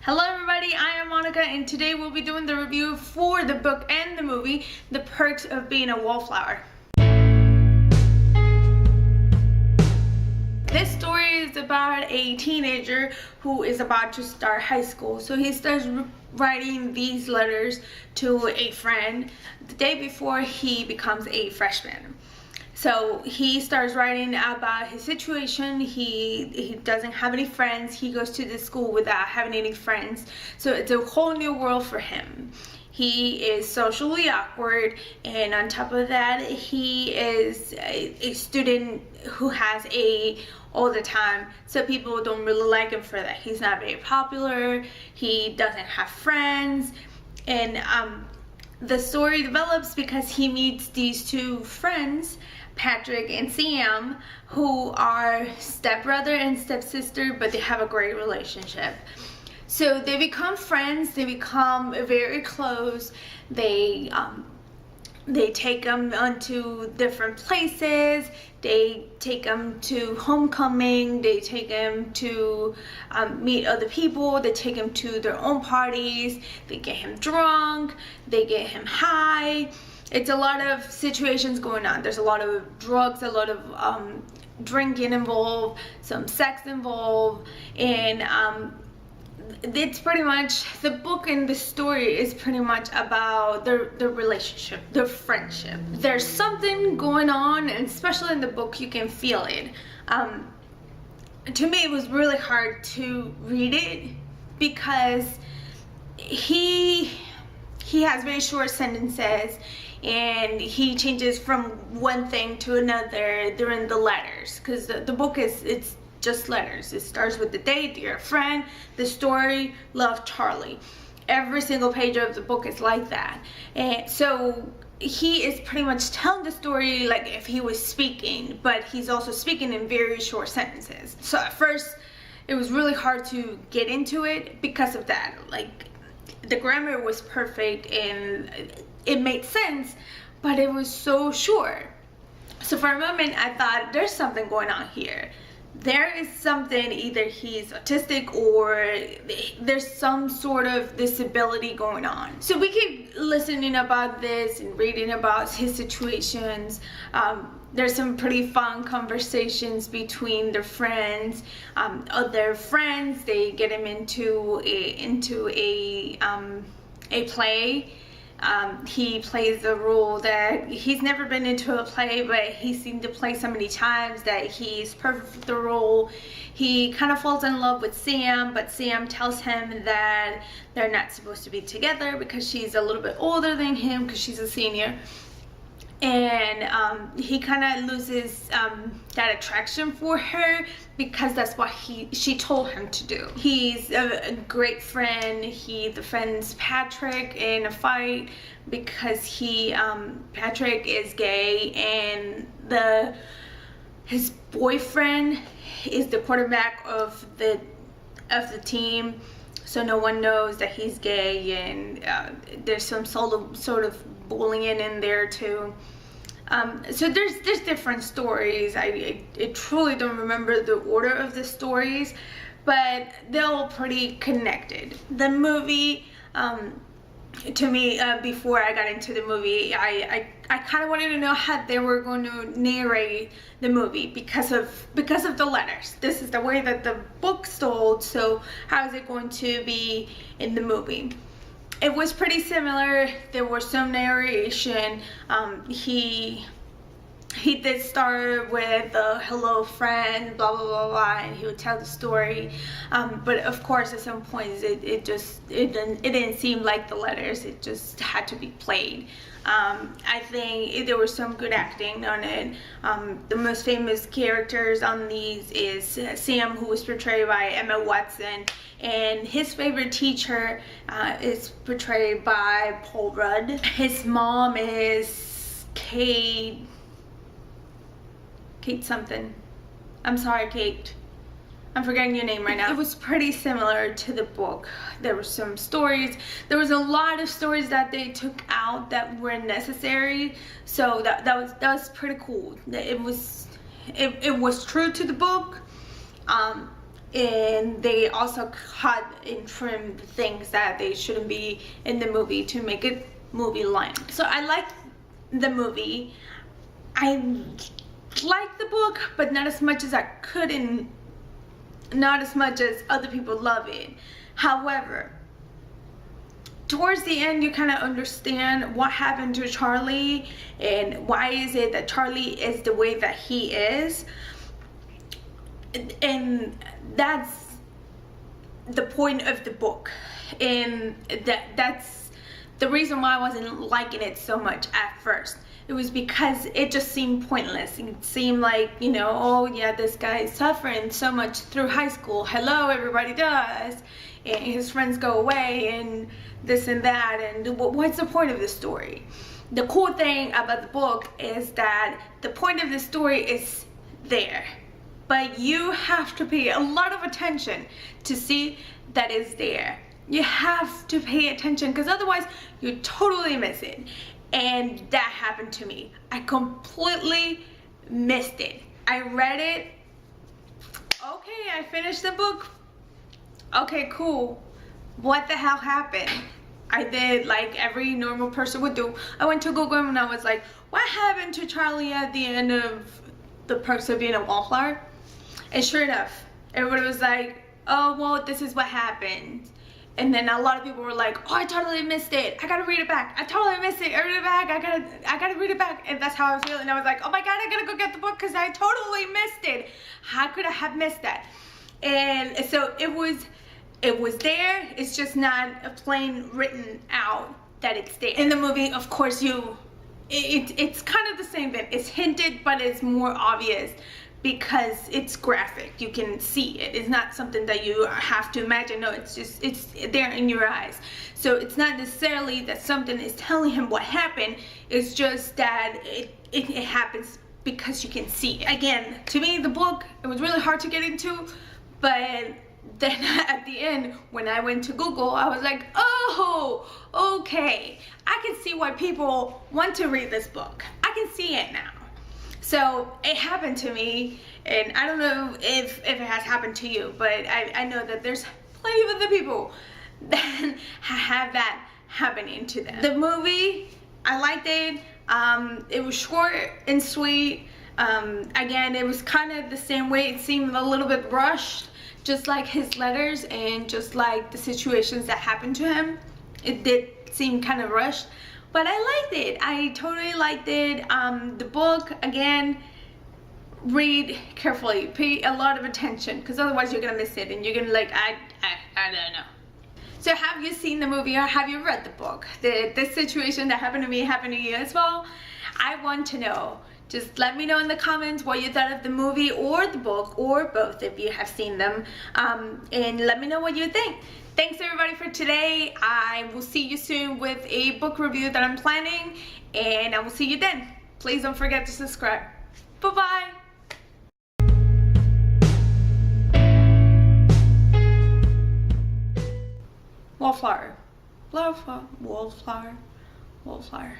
Hello everybody, I am Monica and today we'll be doing the review for the book and the movie, The Perks of Being a Wallflower. This story is about a teenager who is about to start high school. So he starts writing these letters to a friend the day before he becomes a freshman. So he starts writing about his situation. He doesn't have any friends. He goes to the school without having any friends. So it's a whole new world for him. He is socially awkward, and on top of that, he is a student who has all the time. So people don't really like him for that. He's not very popular. He doesn't have friends, and the story develops because he meets these two friends, Patrick and Sam, who are stepbrother and stepsister, but they have a great relationship. So they become friends, they become very close. They take them onto different places. They take them to homecoming. They take them to meet other people. They take him to their own parties. They get him drunk. They get him high. It's a lot of situations going on. There's a lot of drugs, a lot of drinking involved, some sex involved, and it's pretty much, the book and the story is pretty much about their relationship, their friendship. There's something going on, and especially in the book you can feel it. To me it was really hard to read it because he has very short sentences, and he changes from one thing to another during the letters, because the book it's just letters. It starts with the date, dear friend, the story, love, Charlie. Every single page of the book is like that. And so he is pretty much telling the story like if he was speaking, but he's also speaking in very short sentences. So at first it was really hard to get into it because of that. Like, the grammar was perfect and it made sense, but it was so short. So for a moment I thought, there's something going on here. There is something, either he's autistic or there's some sort of disability going on. So we keep listening about this and reading about his situations. There's some pretty fun conversations between their friends. Other friends, they get him into a play. He plays the role that he's never been into a play, but he's seen the play so many times that he's perfect for the role. He kind of falls in love with Sam, but Sam tells him that they're not supposed to be together because she's a little bit older than him, because she's a senior. And he kind of loses that attraction for her because that's what she told him to do. He's a great friend. He defends Patrick in a fight because Patrick is gay, and his boyfriend is the quarterback of the team. So no one knows that he's gay, and there's some sort of bullying in there too. So there's different stories. I truly don't remember the order of the stories, but they're all pretty connected. The movie, to me, before I got into the movie, I kind of wanted to know how they were going to narrate the movie because of the letters. This is the way that the book's told, so how is it going to be in the movie? It was pretty similar. There was some narration. He did start with hello friend, blah blah blah blah, and he would tell the story. But of course, at some points, it didn't seem like the letters. It just had to be played. I think there was some good acting on it. The most famous characters on these is Sam, who was portrayed by Emma Watson, and his favorite teacher is portrayed by Paul Rudd. His mom is Kate something. I'm sorry, Kate. I'm forgetting your name right now. It was pretty similar to the book. There were some stories. There was a lot of stories that they took out that were necessary. So that was pretty cool. It was true to the book. and they also cut and trimmed things that they shouldn't be in the movie to make it movie length. So I like the movie. I like the book, but not as much as I could, and not as much as other people love it. However, towards the end, you kind of understand what happened to Charlie and why is it that Charlie is the way that he is. And that's the point of the book. And that's the reason why I wasn't liking it so much at first. It was because it just seemed pointless. It seemed like, you know, oh yeah, this guy is suffering so much through high school. Hello, everybody does. And his friends go away and this and that. And what's the point of the story? The cool thing about the book is that the point of the story is there. But you have to pay a lot of attention to see that it's there. You have to pay attention because otherwise you totally miss it. And that happened to me. I completely missed it. I read it. Okay, I finished the book. Okay, cool. What the hell happened? I did like every normal person would do. I went to Google and I was like, what happened to Charlie at the end of The Perks of Being a Wallflower? And sure enough, everybody was like, oh, well, this is what happened. And then a lot of people were like, oh, I totally missed it. I gotta read it back. I totally missed it. I read it back. I gotta read it back. And that's how I was feeling. I was like, oh my God, I gotta go get the book because I totally missed it. How could I have missed that? And so it was there. It's just not a plain written out that it's there. In the movie, of course, it's kind of the same thing. It's hinted, but it's more obvious because it's graphic. You can see it. It's not something that you have to imagine. No, it's there in your eyes. So it's not necessarily that something is telling him what happened. It's just that it happens because you can see it. Again, to me, the book, it was really hard to get into, but then at the end, when I went to Google, I was like, oh, okay. I can see why people want to read this book. I can see it now. So it happened to me, and I don't know if it has happened to you, but I know that there's plenty of other people that have that happening to them. The movie, I liked it. It was short and sweet. Again, it was kind of the same way. It seemed a little bit rushed, just like his letters and just like the situations that happened to him. It did seem kind of rushed. But I liked it. I totally liked it. The book, again, read carefully. Pay a lot of attention because otherwise you're gonna miss it and you're gonna like, I don't know. So have you seen the movie or have you read the book? This situation that happened to me happened to you as well? I want to know. Just let me know in the comments what you thought of the movie or the book, or both if you have seen them, and let me know what you think. Thanks everybody for today. I will see you soon with a book review that I'm planning, and I will see you then. Please don't forget to subscribe. Bye-bye. Wallflower. Wallflower. Wallflower. Wallflower.